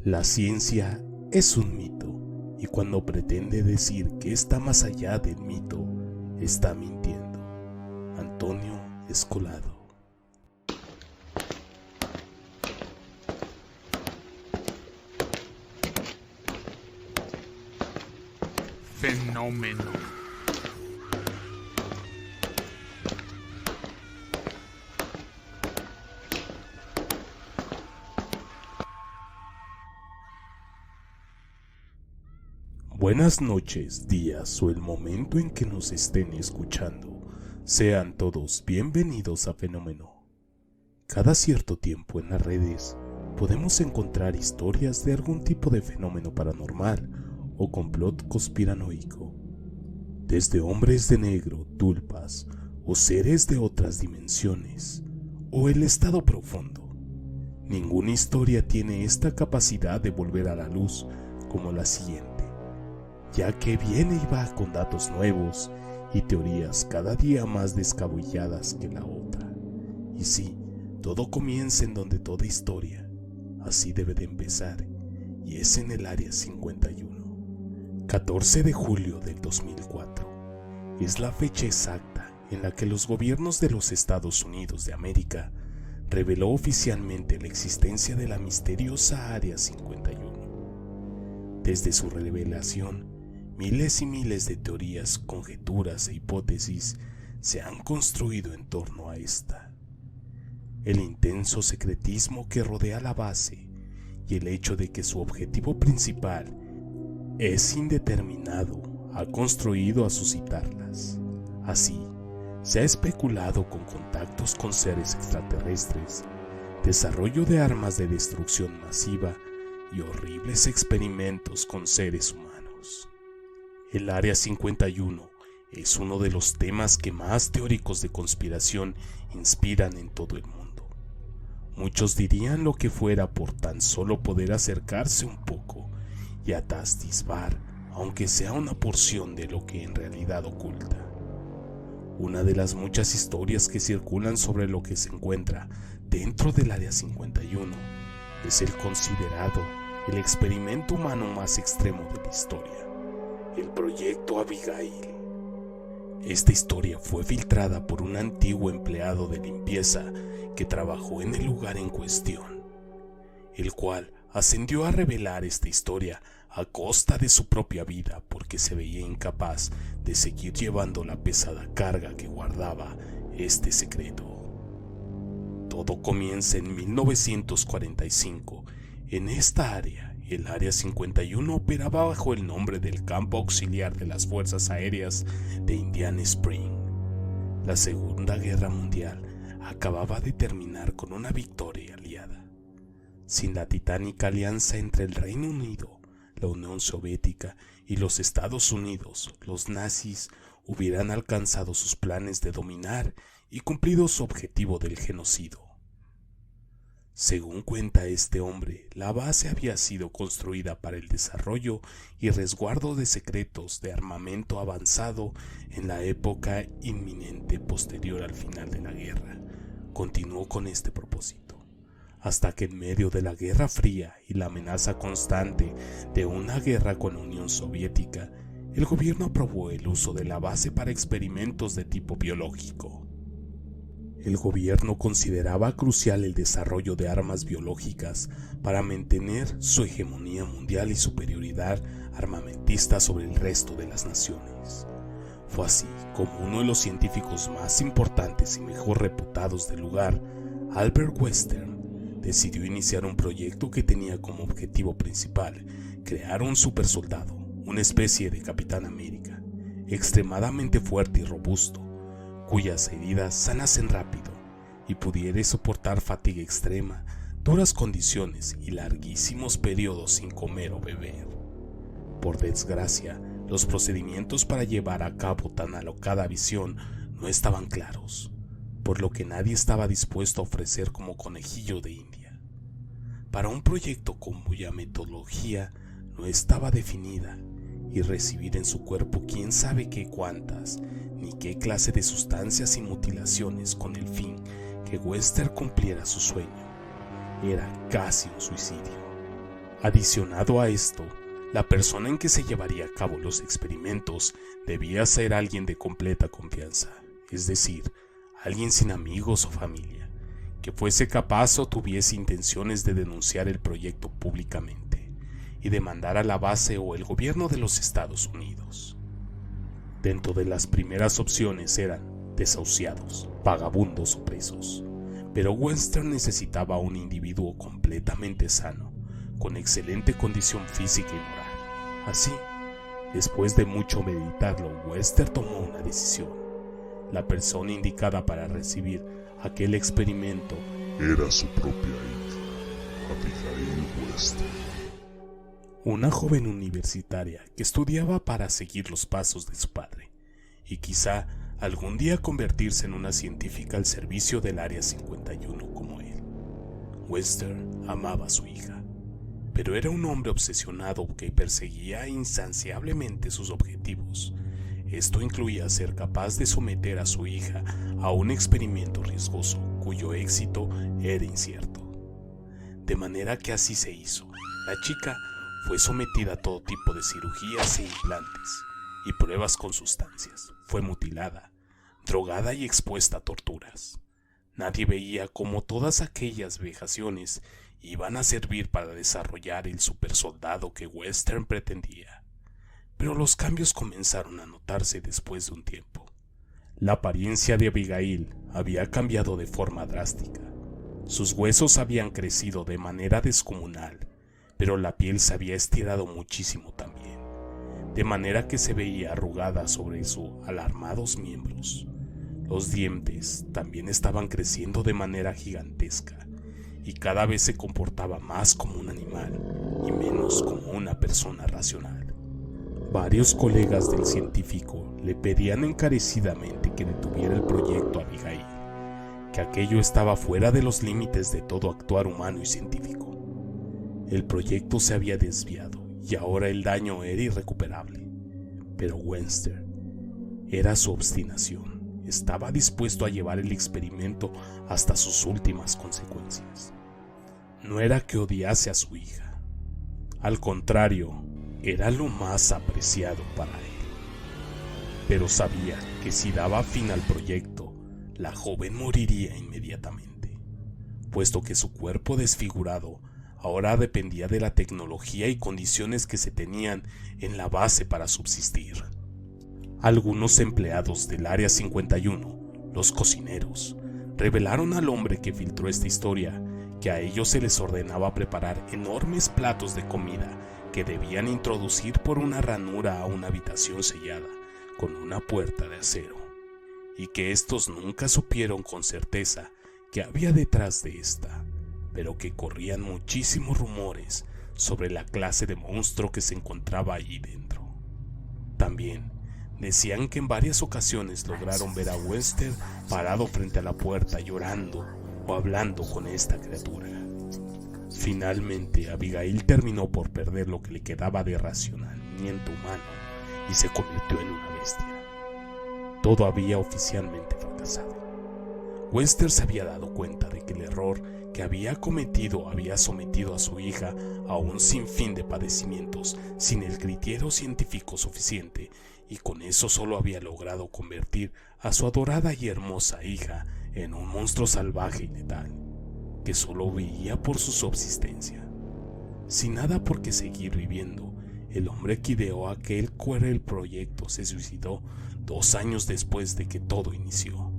La ciencia es un mito, y cuando pretende decir que está más allá del mito, está mintiendo. Antonio Escolado. Fenómeno. Buenas noches, días o el momento en que nos estén escuchando. Sean todos bienvenidos a Fenómeno. Cada cierto tiempo en las redes podemos encontrar historias de algún tipo de fenómeno paranormal o complot conspiranoico. Desde hombres de negro, tulpas o seres de otras dimensiones o el estado profundo. Ninguna historia tiene esta capacidad de volver a la luz como la siguiente, ya que viene y va con datos nuevos y teorías cada día más descabelladas que la otra. Y sí, todo comienza en donde toda historia así debe de empezar, y es en el Área 51. 14 de julio del 2004 es la fecha exacta en la que los gobiernos de los Estados Unidos de América reveló oficialmente la existencia de la misteriosa Área 51. Desde su revelación, miles y miles de teorías, conjeturas e hipótesis se han construido en torno a esta. El intenso secretismo que rodea la base y el hecho de que su objetivo principal es indeterminado ha construido a suscitarlas. Así, se ha especulado con contactos con seres extraterrestres, desarrollo de armas de destrucción masiva y horribles experimentos con seres humanos. El Área 51 es uno de los temas que más teóricos de conspiración inspiran en todo el mundo. Muchos dirían lo que fuera por tan solo poder acercarse un poco y atisbar, aunque sea una porción de lo que en realidad oculta. Una de las muchas historias que circulan sobre lo que se encuentra dentro del Área 51 es el considerado el experimento humano más extremo de la historia, el Proyecto Abigail. Esta historia fue filtrada por un antiguo empleado de limpieza que trabajó en el lugar en cuestión, el cual ascendió a revelar esta historia a costa de su propia vida porque se veía incapaz de seguir llevando la pesada carga que guardaba este secreto. Todo comienza en 1945. En esta área, el Área 51 operaba bajo el nombre del Campo Auxiliar de las Fuerzas Aéreas de Indian Spring. La Segunda Guerra Mundial acababa de terminar con una victoria aliada. Sin la titánica alianza entre el Reino Unido, la Unión Soviética y los Estados Unidos, los nazis hubieran alcanzado sus planes de dominar y cumplido su objetivo del genocidio. Según cuenta este hombre, la base había sido construida para el desarrollo y resguardo de secretos de armamento avanzado en la época inminente posterior al final de la guerra. Continuó con este propósito, hasta que en medio de la Guerra Fría y la amenaza constante de una guerra con la Unión Soviética, el gobierno aprobó el uso de la base para experimentos de tipo biológico. El gobierno consideraba crucial el desarrollo de armas biológicas para mantener su hegemonía mundial y superioridad armamentista sobre el resto de las naciones. Fue así como uno de los científicos más importantes y mejor reputados del lugar, Albert Western, decidió iniciar un proyecto que tenía como objetivo principal crear un supersoldado, una especie de Capitán América, extremadamente fuerte y robusto, cuyas heridas sanasen rápido y pudiera soportar fatiga extrema, duras condiciones y larguísimos periodos sin comer o beber. Por desgracia, los procedimientos para llevar a cabo tan alocada visión no estaban claros, por lo que nadie estaba dispuesto a ofrecer como conejillo de India. Para un proyecto cuya metodología no estaba definida y recibir en su cuerpo quién sabe qué cuántas ni qué clase de sustancias y mutilaciones con el fin que Western cumpliera su sueño, era casi un suicidio. Adicionado a esto, la persona en que se llevaría a cabo los experimentos debía ser alguien de completa confianza, es decir, alguien sin amigos o familia, que fuese capaz o tuviese intenciones de denunciar el proyecto públicamente y demandar a la base o el gobierno de los Estados Unidos. Dentro de las primeras opciones eran desahuciados, vagabundos o presos, pero Western necesitaba a un individuo completamente sano, con excelente condición física y moral. Así, después de mucho meditarlo, Western tomó una decisión. La persona indicada para recibir aquel experimento era su propia hija, Abigail Western, una joven universitaria que estudiaba para seguir los pasos de su padre y quizá algún día convertirse en una científica al servicio del Área 51 como él. Western amaba a su hija, pero era un hombre obsesionado que perseguía insaciablemente sus objetivos. Esto incluía ser capaz de someter a su hija a un experimento riesgoso cuyo éxito era incierto. De manera que así se hizo. La chica fue sometida a todo tipo de cirugías e implantes y pruebas con sustancias. Fue mutilada, drogada y expuesta a torturas. Nadie veía cómo todas aquellas vejaciones iban a servir para desarrollar el supersoldado que Western pretendía. Pero los cambios comenzaron a notarse después de un tiempo. La apariencia de Abigail había cambiado de forma drástica. Sus huesos habían crecido de manera descomunal, pero la piel se había estirado muchísimo también, de manera que se veía arrugada sobre sus alarmados miembros. Los dientes también estaban creciendo de manera gigantesca, y cada vez se comportaba más como un animal y menos como una persona racional. Varios colegas del científico le pedían encarecidamente que detuviera el proyecto Abigail, que aquello estaba fuera de los límites de todo actuar humano y científico. El proyecto se había desviado y ahora el daño era irrecuperable, pero Western era su obstinación. Estaba dispuesto a llevar el experimento hasta sus últimas consecuencias. No era que odiase a su hija, al contrario, era lo más apreciado para él. Pero sabía que si daba fin al proyecto, la joven moriría inmediatamente, puesto que su cuerpo desfigurado ahora dependía de la tecnología y condiciones que se tenían en la base para subsistir. Algunos empleados del Área 51, los cocineros, revelaron al hombre que filtró esta historia que a ellos se les ordenaba preparar enormes platos de comida que debían introducir por una ranura a una habitación sellada con una puerta de acero, y que estos nunca supieron con certeza qué había detrás de esta, pero que corrían muchísimos rumores sobre la clase de monstruo que se encontraba allí dentro. También decían que en varias ocasiones lograron ver a Western parado frente a la puerta llorando o hablando con esta criatura. Finalmente, Abigail terminó por perder lo que le quedaba de racionamiento humano y se convirtió en una bestia. Todo había oficialmente fracasado. Western se había dado cuenta de que el error que había cometido había sometido a su hija a un sinfín de padecimientos sin el criterio científico suficiente, y con eso solo había logrado convertir a su adorada y hermosa hija en un monstruo salvaje y letal, que solo veía por su subsistencia. Sin nada por qué seguir viviendo, el hombre que ideó aquel cruel proyecto se suicidó 2 años después de que todo inició,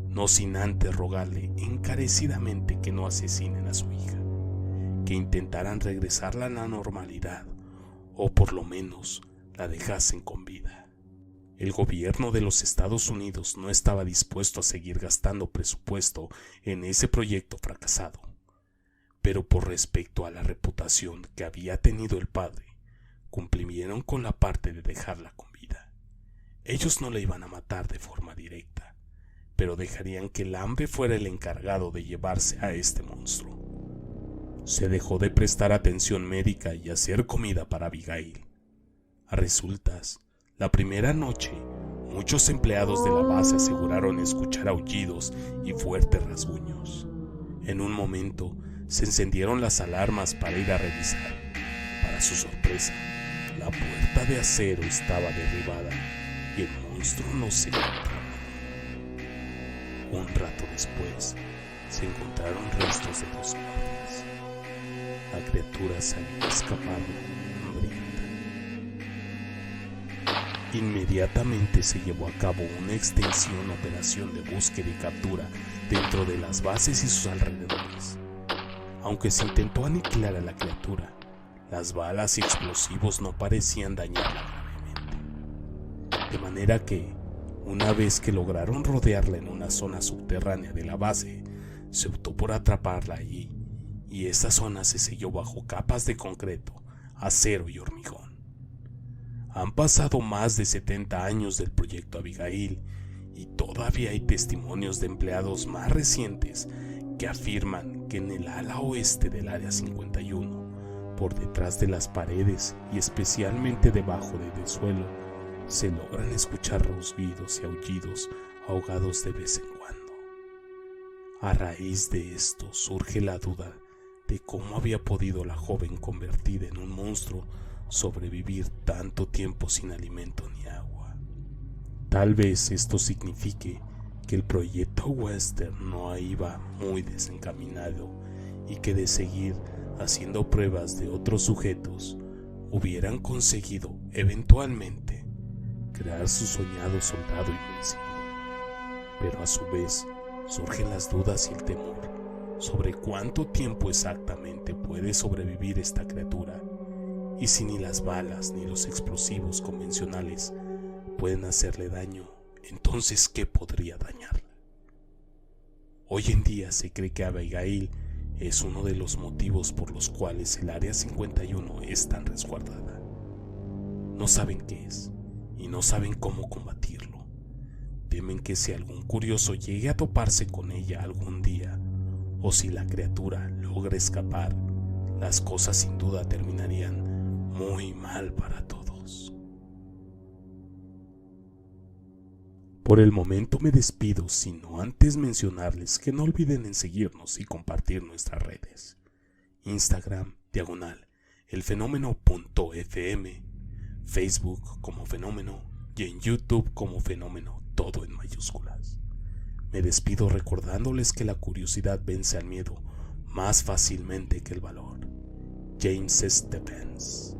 no sin antes rogarle encarecidamente que no asesinen a su hija, que intentaran regresarla a la normalidad, o por lo menos la dejasen con vida. El gobierno de los Estados Unidos no estaba dispuesto a seguir gastando presupuesto en ese proyecto fracasado, pero por respecto a la reputación que había tenido el padre, cumplieron con la parte de dejarla con vida. Ellos no la iban a matar de forma directa, pero dejarían que el hambre fuera el encargado de llevarse a este monstruo. Se dejó de prestar atención médica y hacer comida para Abigail. A resultas, la primera noche, muchos empleados de la base aseguraron escuchar aullidos y fuertes rasguños. En un momento, se encendieron las alarmas para ir a revisar, Para su sorpresa, la puerta de acero estaba derribada y el monstruo no se encontraba. Un rato después, se encontraron restos de 2 guardias. La criatura se había escapado hambrienta. Inmediatamente se llevó a cabo una extensión operación de búsqueda y captura dentro de las bases y sus alrededores. Aunque se intentó aniquilar a la criatura, las balas y explosivos no parecían dañarla gravemente. De manera que, una vez que lograron rodearla en una zona subterránea de la base, se optó por atraparla allí, y esta zona se selló bajo capas de concreto, acero y hormigón. Han pasado más de 70 años del proyecto Abigail, y todavía hay testimonios de empleados más recientes que afirman que en el ala oeste del Área 51, por detrás de las paredes y especialmente debajo del suelo, se logran escuchar ronquidos y aullidos ahogados de vez en cuando. A raíz de esto surge la duda de cómo había podido la joven convertida en un monstruo sobrevivir tanto tiempo sin alimento ni agua. Tal vez esto signifique que el proyecto Western no iba muy desencaminado y que de seguir haciendo pruebas de otros sujetos hubieran conseguido eventualmente crear su soñado soldado invencible. Pero a su vez surgen las dudas y el temor sobre cuánto tiempo exactamente puede sobrevivir esta criatura, y si ni las balas ni los explosivos convencionales pueden hacerle daño, entonces ¿qué podría dañarla? Hoy en día se cree que Abigail es uno de los motivos por los cuales el Área 51 es tan resguardada. No saben qué es y no saben cómo combatirlo. Temen que si algún curioso llegue a toparse con ella algún día, o si la criatura logra escapar, las cosas sin duda terminarían muy mal para todos. Por el momento me despido, sino antes mencionarles que no olviden en seguirnos y compartir nuestras redes. Instagram, @elfenómeno.fm, Facebook como Fenómeno y en YouTube como Fenómeno, todo en mayúsculas. Me despido recordándoles que la curiosidad vence al miedo más fácilmente que el valor. James Stephens.